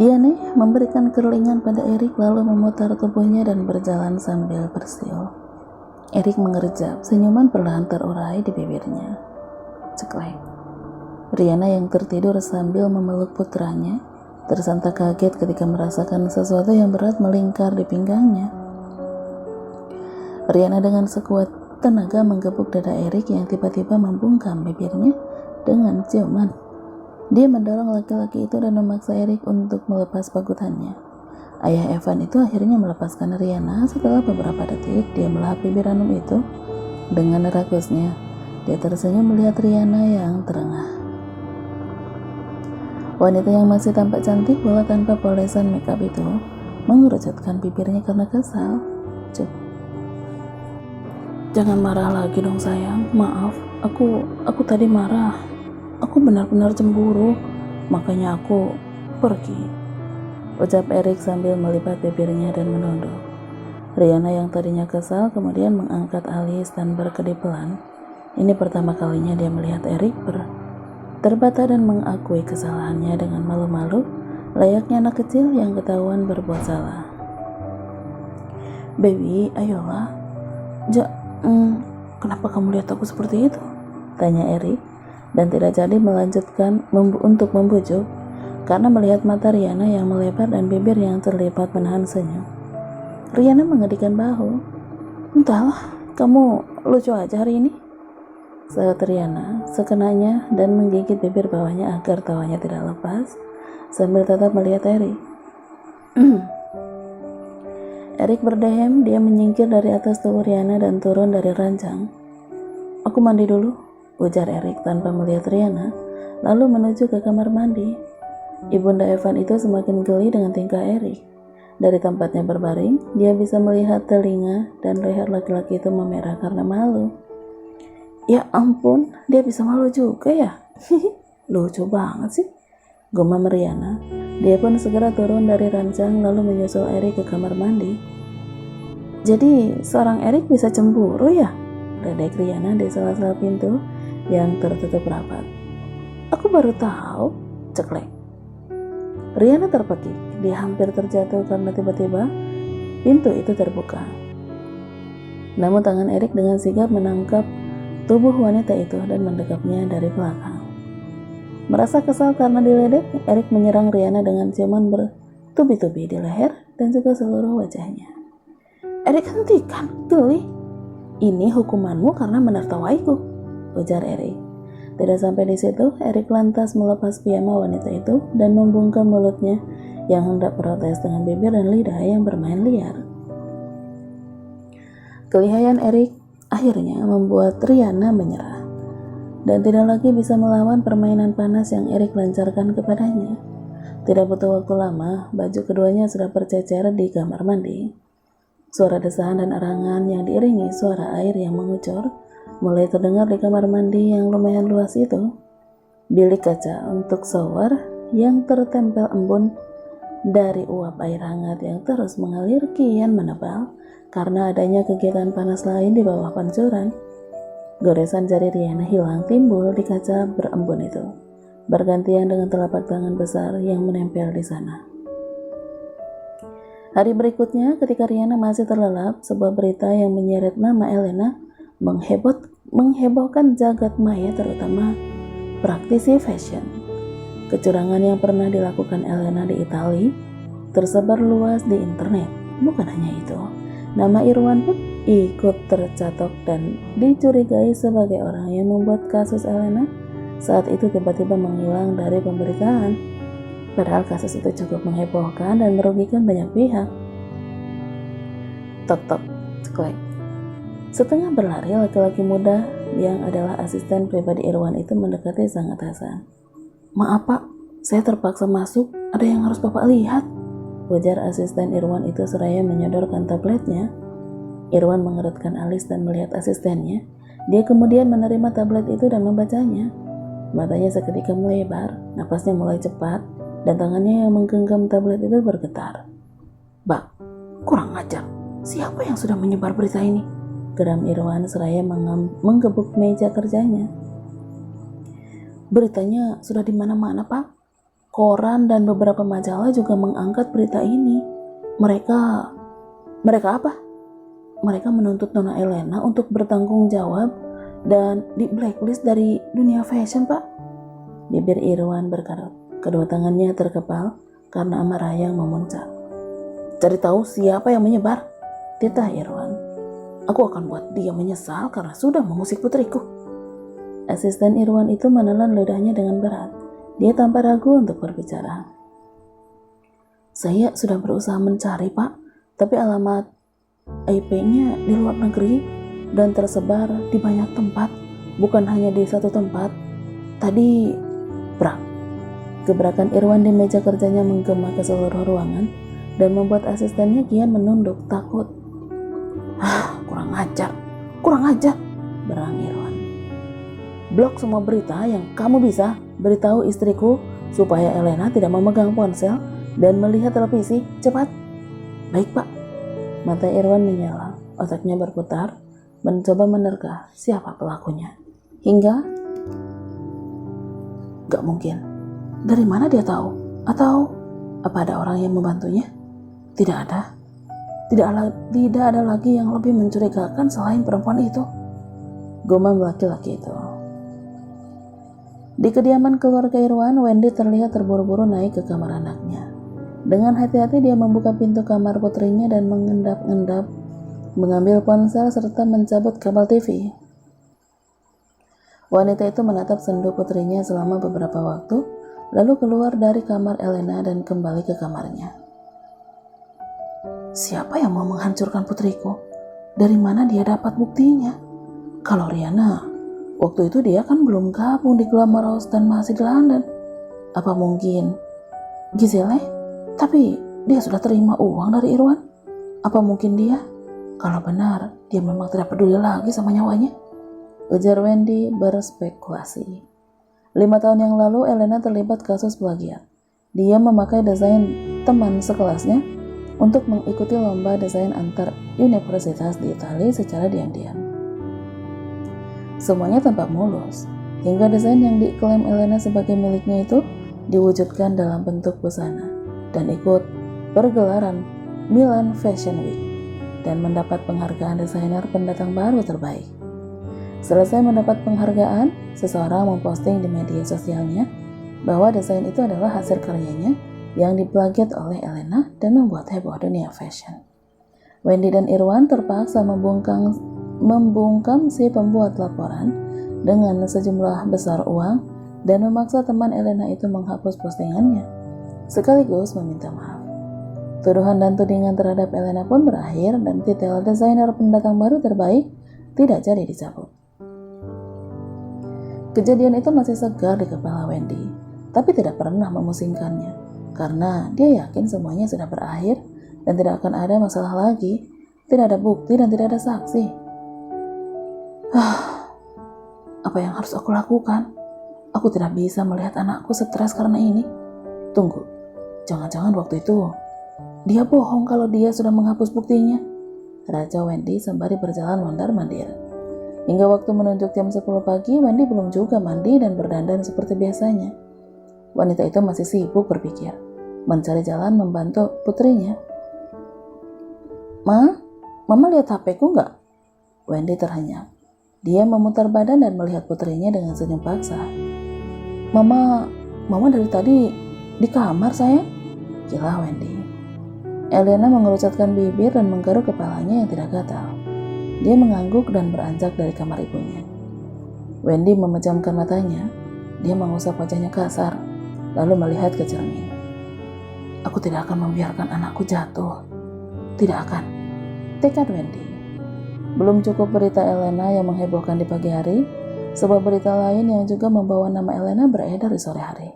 Dia nih memberikan kerlingan pada Erik lalu memutar tubuhnya dan berjalan sambil bersiul. Erik mengerjap, senyuman perlahan terurai di bibirnya. Ceklek. Riana yang tertidur sambil memeluk putranya tersentak kaget ketika merasakan sesuatu yang berat melingkar di pinggangnya. Riana dengan sekuat tenaga menggebuk dada Erik yang tiba-tiba membungkam bibirnya dengan ciuman. Dia mendorong laki-laki itu dan memaksa Erik untuk melepas pagutannya. Ayah Evan itu akhirnya melepaskan Riana setelah beberapa detik. Dia melahap bibir Hanum itu dengan rakusnya. Dia tersenyum melihat Riana yang terengah. Wanita yang masih tampak cantik walau tanpa polesan makeup itu mengerucutkan bibirnya karena kesal. Cuk. Jangan marah lagi dong sayang. Maaf, aku tadi marah. Aku benar-benar cemburu, makanya aku pergi. Ucap Erik sambil melipat bibirnya dan menunduk. Riana yang tadinya kesal kemudian mengangkat alis dan berkedip pelan. Ini pertama kalinya dia melihat Erik terbata dan mengakui kesalahannya dengan malu-malu, layaknya anak kecil yang ketahuan berbuat salah. Baby, ayolah. Kenapa kamu lihat aku seperti itu? Tanya Erik. Dan tidak jadi melanjutkan untuk membujuk karena melihat mata Riana yang melebar dan bibir yang terlipat menahan senyum. Riana mengedikan bahu. Entahlah, kamu lucu aja hari ini, sahut Riana sekenanya dan menggigit bibir bawahnya agar tawanya tidak lepas sambil tetap melihat Erik. Erik berdehem, dia menyingkir dari atas tubuh Riana dan turun dari ranjang. Aku mandi dulu, ujar Erik tanpa melihat Riana, lalu menuju ke kamar mandi. Ibunda Evan itu semakin geli dengan tingkah Erik. Dari tempatnya berbaring, dia bisa melihat telinga dan leher laki-laki itu memerah karena malu. Ya ampun, dia bisa malu juga ya? Lucu banget sih, gumam Riana. Dia pun segera turun dari ranjang lalu menyusul Erik ke kamar mandi. Jadi seorang Erik bisa cemburu ya? Redek Riana di sela-sela pintu yang tertutup rapat. Aku baru tahu, ceklek. Riana terpekik. Dia hampir terjatuh karena tiba-tiba pintu itu terbuka. Namun tangan Erik dengan sigap menangkap tubuh wanita itu dan mendekapnya dari belakang. Merasa kesal karena diledek, Erik menyerang Riana dengan ciuman bertubi-tubi di leher dan juga seluruh wajahnya. Erik, hentikan, geli. Ini hukumanmu karena menertawaiku, ujar Erik. Tidak sampai di situ, Erik lantas melepas piyama wanita itu dan membungkam mulutnya yang hendak protes dengan bibir dan lidah yang bermain liar. Kelihayan Erik akhirnya membuat Riana menyerah dan tidak lagi bisa melawan permainan panas yang Erik lancarkan kepadanya. Tidak butuh waktu lama, baju keduanya sudah bercecer di kamar mandi. Suara desahan dan arangan yang diiringi suara air yang mengucur mulai terdengar di kamar mandi yang lumayan luas itu. Bilik kaca untuk shower yang tertempel embun dari uap air hangat yang terus mengalir kian menebal karena adanya kegiatan panas lain di bawah pancuran. Goresan jari Riana hilang timbul di kaca berembun itu, bergantian dengan telapak tangan besar yang menempel di sana. Hari berikutnya, ketika Riana masih terlelap, sebuah berita yang menyeret nama Elena menghebohkan jagat maya, terutama praktisi fashion. Kecurangan yang pernah dilakukan Elena di Italia tersebar luas di internet. Bukan hanya itu, nama Irwan pun ikut tercatok dan dicurigai sebagai orang yang membuat kasus Elena saat itu tiba-tiba menghilang dari pemberitaan. Padahal kasus itu cukup menghebohkan dan merugikan banyak pihak. Tok-tok, ceklek. Setengah berlari, laki-laki muda yang adalah asisten pribadi Irwan itu mendekati sang atasan. Maaf pak, saya terpaksa masuk, ada yang harus bapak lihat, ujar asisten Irwan itu seraya menyodorkan tabletnya. Irwan mengerutkan alis dan melihat asistennya. Dia kemudian menerima tablet itu dan membacanya. Matanya seketika melebar, napasnya mulai cepat, dan tangannya yang menggenggam tablet itu bergetar. Bak, kurang ajar. Siapa yang sudah menyebar berita ini? Geram Irwan seraya menggebuk meja kerjanya. Beritanya sudah di mana-mana, Pak. koran dan beberapa majalah juga mengangkat berita ini. Mereka apa? Mereka menuntut Nona Elena untuk bertanggung jawab dan di blacklist dari dunia fashion, Pak. Bibir Irwan berkerut. Kedua tangannya terkepal karena amarah yang memuncak. Cari tahu siapa yang menyebar, titah Irwan. Aku akan buat dia menyesal karena sudah mengusik putriku. Asisten Irwan itu menelan lidahnya dengan berat. Dia tanpa ragu untuk berbicara. Saya sudah berusaha mencari, Pak, tapi alamat IP-nya di luar negeri dan tersebar di banyak tempat, bukan hanya di satu tempat. Tadi, brak. Gebrakan Irwan di meja kerjanya menggema ke seluruh ruangan dan membuat asistennya kian menunduk takut. Kurang ajar, berang Irwan. Blok semua berita yang kamu bisa. Beritahu istriku supaya Elena tidak memegang ponsel dan melihat televisi. Cepat. Baik, Pak. Mata Irwan menyala, otaknya berputar, mencoba menerka siapa pelakunya. Hingga, gak mungkin. Dari mana dia tahu? Atau apa ada orang yang membantunya? Tidak ada. Tidak ada lagi yang lebih mencurigakan selain perempuan itu. Gumam laki-laki itu. Di kediaman keluarga Irwan, Wendy terlihat terburu-buru naik ke kamar anaknya. Dengan hati-hati dia membuka pintu kamar putrinya dan mengendap-endap, mengambil ponsel serta mencabut kabel TV. Wanita itu menatap sendu putrinya selama beberapa waktu, lalu keluar dari kamar Elena dan kembali ke kamarnya. Siapa yang mau menghancurkan putriku? Dari mana dia dapat buktinya? Kalau Riana, waktu itu dia kan belum gabung di Glamorous dan masih di London. Apa mungkin Giselle? Tapi dia sudah terima uang dari Irwan. Apa mungkin dia? Kalau benar, dia memang tidak peduli lagi sama nyawanya. Ujar Wendy berspekulasi. 5 tahun yang lalu Elena terlibat kasus plagiat. Dia memakai desain teman sekelasnya untuk mengikuti lomba desain antar universitas di Italia secara diam-diam. Semuanya tampak mulus, hingga desain yang diklaim Elena sebagai miliknya itu diwujudkan dalam bentuk busana dan ikut pergelaran Milan Fashion Week dan mendapat penghargaan desainer pendatang baru terbaik. Selesai mendapat penghargaan, seseorang memposting di media sosialnya bahwa desain itu adalah hasil karyanya yang diplagiat oleh Elena dan membuat heboh dunia fashion. Wendy dan Irwan terpaksa membungkam si pembuat laporan dengan sejumlah besar uang dan memaksa teman Elena itu menghapus postingannya, sekaligus meminta maaf. Tuduhan dan tudingan terhadap Elena pun berakhir dan titel desainer pendatang baru terbaik tidak jadi dicabut. Kejadian itu masih segar di kepala Wendy, tapi tidak pernah memusingkannya, karena dia yakin semuanya sudah berakhir dan tidak akan ada masalah lagi, tidak ada bukti dan tidak ada saksi. Apa yang harus aku lakukan? Aku tidak bisa melihat anakku stres karena ini. Tunggu, jangan-jangan waktu itu dia bohong kalau dia sudah menghapus buktinya. Raja Wendy sembari berjalan mondar-mandir. Hingga waktu menunjuk jam 10 pagi, Wendy belum juga mandi dan berdandan seperti biasanya. Wanita itu masih sibuk berpikir, mencari jalan membantu putrinya. Mama lihat HP-ku nggak? Wendy terhenyak. Dia memutar badan dan melihat putrinya dengan senyum paksa. Mama dari tadi di kamar, sayang, kilah Wendy. Elena mengerucutkan bibir dan menggaruk kepalanya yang tidak gatal. Dia mengangguk dan beranjak dari kamar ibunya. Wendy memejamkan matanya. Dia mengusap wajahnya kasar, lalu melihat ke cermin. Aku tidak akan membiarkan anakku jatuh. Tidak akan. Tekad Wendy. Belum cukup berita Elena yang menghebohkan di pagi hari, sebuah berita lain yang juga membawa nama Elena beredar di sore hari.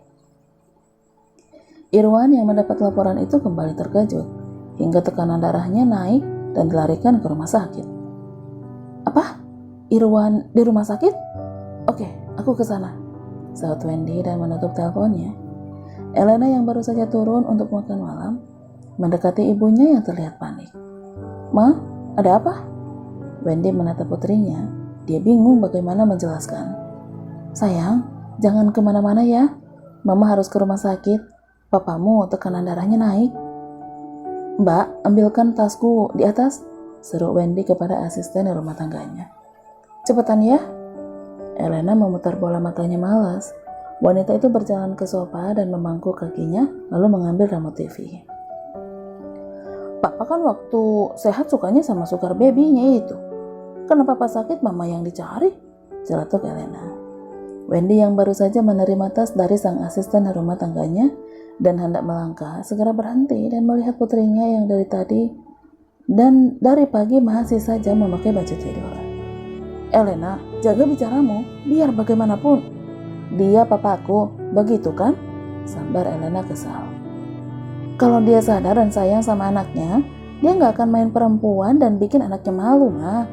Irwan yang mendapat laporan itu kembali terkejut, hingga tekanan darahnya naik dan dilarikan ke rumah sakit. Apa? Irwan di rumah sakit? Oke, aku ke sana, sahut Wendy dan menutup teleponnya. Elena yang baru saja turun untuk makan malam mendekati ibunya yang terlihat panik. Ma, ada apa? Wendy menatap putrinya. Dia bingung bagaimana menjelaskan. Sayang, jangan kemana-mana ya. Mama harus ke rumah sakit. Papamu tekanan darahnya naik. Mbak, ambilkan tasku di atas, seru Wendy kepada asisten rumah tangganya. Cepetan ya. Elena memutar bola matanya malas. Wanita itu berjalan ke sofa dan memangku kakinya, lalu mengambil remote TV. Papa kan waktu sehat sukanya sama Sugar Baby-nya itu. Kenapa pas sakit mama yang dicari? Celetuk Elena. Wendy yang baru saja menerima tas dari sang asisten rumah tangganya dan hendak melangkah, segera berhenti dan melihat putrinya yang dari pagi masih saja memakai baju tidur. Elena, jaga bicaramu, biar bagaimanapun. Dia papaku, begitu kan? Sambar Elena kesal. Kalau dia sadar dan sayang sama anaknya, dia nggak akan main perempuan dan bikin anaknya malu, Ma.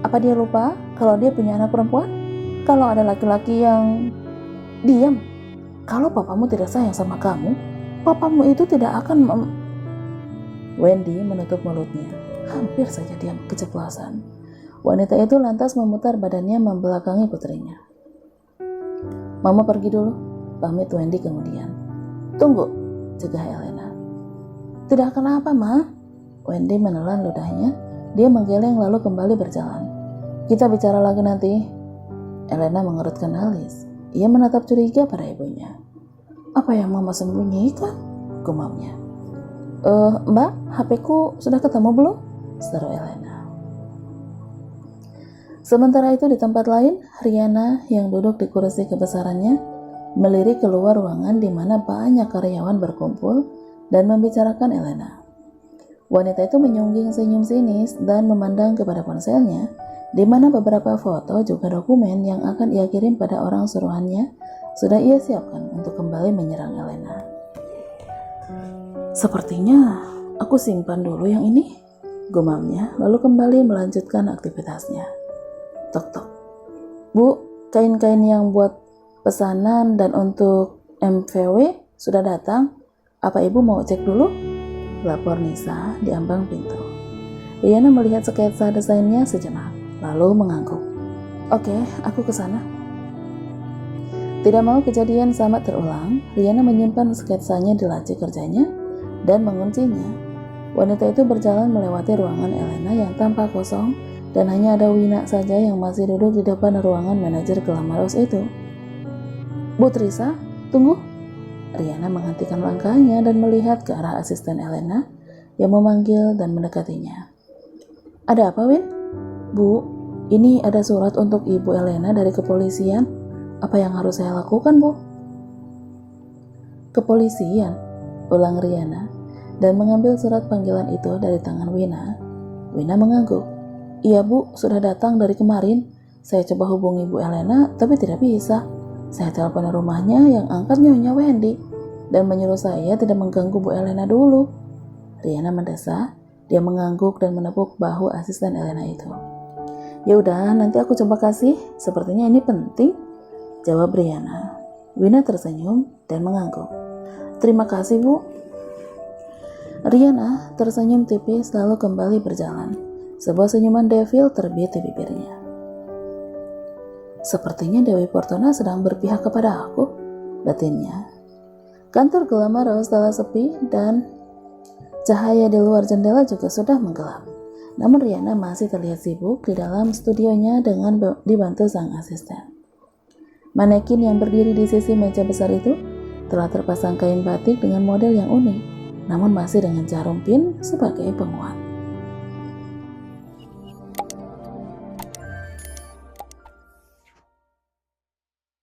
Apa dia lupa kalau dia punya anak perempuan? Kalau ada laki-laki yang diam. Kalau papamu tidak sayang sama kamu, papamu itu tidak akan Wendy menutup mulutnya. Hampir saja dia keceplosan. Wanita itu lantas memutar badannya membelakangi putrinya. Mama pergi dulu, pamit Wendy kemudian. Tunggu, cegah Elena. Tidak akan apa, Ma. Wendy menelan ludahnya. Dia menggeleng lalu kembali berjalan. Kita bicara lagi nanti. Elena mengerutkan alis. Ia menatap curiga pada ibunya. Apa yang Mama sembunyikan? Gumamnya. Mbak, HP-ku sudah ketemu belum? Seru Elena. Sementara itu di tempat lain, Riana yang duduk di kursi kebesarannya melirik keluar ruangan di mana banyak karyawan berkumpul dan membicarakan Elena. Wanita itu menyungging senyum sinis dan memandang kepada ponselnya, di mana beberapa foto juga dokumen yang akan ia kirim pada orang suruhannya sudah ia siapkan untuk kembali menyerang Elena. Sepertinya aku simpan dulu yang ini, gumamnya, lalu kembali melanjutkan aktivitasnya. Tok-tok. Bu, kain-kain yang buat pesanan dan untuk MVW sudah datang. Apa ibu mau cek dulu? Lapor Nisa di ambang pintu. Riana melihat sketsa desainnya sejenak, lalu mengangguk. Oke, aku ke sana. Tidak mau kejadian sama terulang, Riana menyimpan sketsanya di laci kerjanya dan menguncinya. Wanita itu berjalan melewati ruangan Elena yang tampak kosong dan hanya ada Wina saja yang masih duduk di depan ruangan manajer glamorous itu. Bu Trisa, tunggu. Riana menghentikan langkahnya dan melihat ke arah asisten Elena yang memanggil dan mendekatinya. Ada apa, Win? Bu, ini ada surat untuk Ibu Elena dari kepolisian. Apa yang harus saya lakukan, Bu? Kepolisian, ulang Riana, dan mengambil surat panggilan itu dari tangan Wina. Wina mengangguk. Iya, Bu, sudah datang dari kemarin. Saya coba hubungi Bu Elena, tapi tidak bisa. Saya telepon rumahnya yang angkat Nyonya Wendy dan menyuruh saya tidak mengganggu Bu Elena dulu. Riana mendesah. Dia mengangguk dan menepuk bahu asisten Elena itu. Ya udah, nanti aku coba kasih. Sepertinya ini penting, jawab Riana. Wina tersenyum dan mengangguk. Terima kasih, Bu. Riana tersenyum tipis lalu kembali berjalan. Sebuah senyuman devil terbit di bibirnya. Sepertinya Dewi Portona sedang berpihak kepada aku, batinnya. Kantor glamorous telah sepi dan cahaya di luar jendela juga sudah menggelap. Namun Riana masih terlihat sibuk di dalam studionya dengan dibantu sang asisten. Manekin yang berdiri di sisi meja besar itu telah terpasang kain batik dengan model yang unik, namun masih dengan jarum pin sebagai penguat.